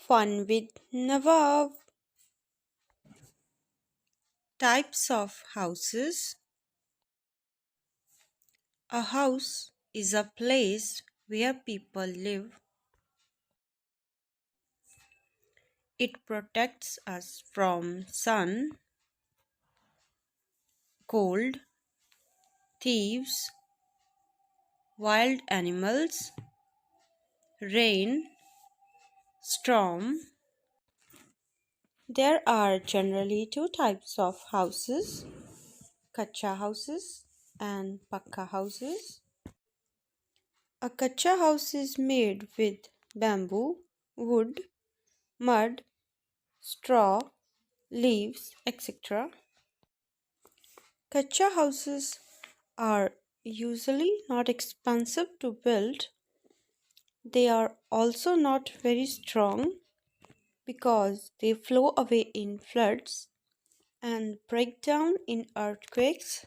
Fun with Nawab. Types of houses. A house is a place where people live. It protects us from sun, cold, thieves, wild animals, rain, storm. There are generally two types of houses: kacha houses and pakka houses. A kacha house is made with bamboo, wood, mud, straw, leaves, etc. Kacha houses are usually not expensive to build. They are also not very strong because they flow away in floods and break down in earthquakes.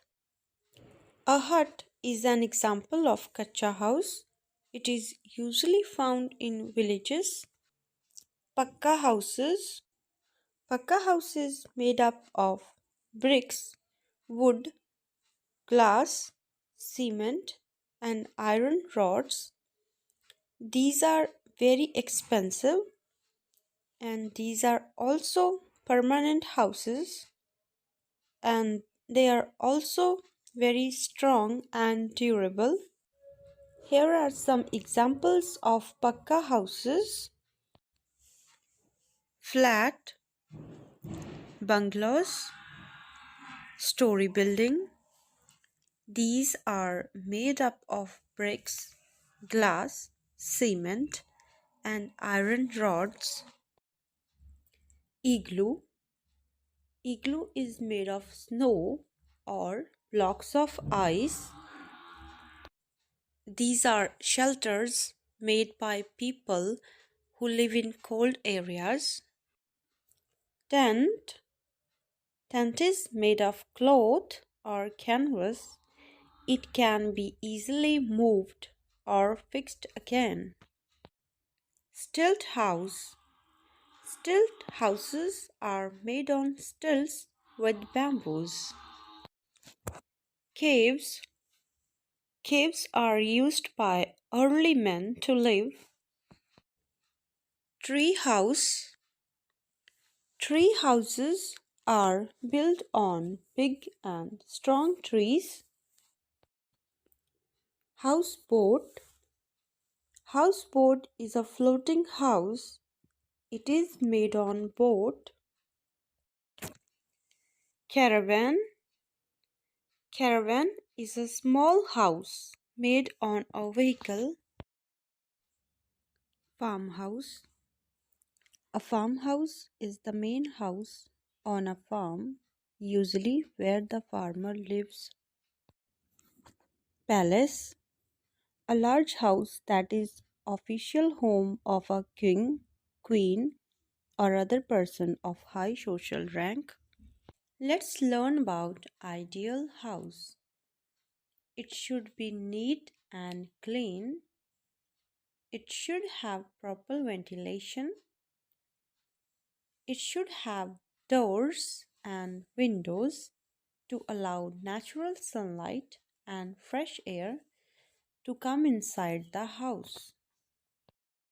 A hut is an example of kacha house. It is usually found in villages. Pakka houses. Pakka houses made up of bricks, wood, glass, cement, and iron rods. These are very expensive and these are also permanent houses and they are also very strong and durable. Here are some examples of Pakka houses: flat, bungalows, story building. These are made up of bricks, glass, cement, and iron rods. Igloo. Igloo is made of snow or blocks of ice. These are shelters made by people who live in cold areas. Tent. Tent is made of cloth or canvas. It can be easily moved or fixed again. Stilt house. Stilt houses are made on stilts with bamboos. Caves. Caves are used by early men to live. Tree house. Tree houses are built on big and strong trees. Houseboat. Houseboat is a floating house. It is made on boat. Caravan. Caravan is a small house made on a vehicle. Farmhouse. A farmhouse is the main house on a farm, usually where the farmer lives. Palace. A large house that is official home of a king, queen, or other person of high social rank. Let's learn about ideal house. It should be neat and clean. It should have proper ventilation. It should have doors and windows to allow natural sunlight and fresh air to come inside the house.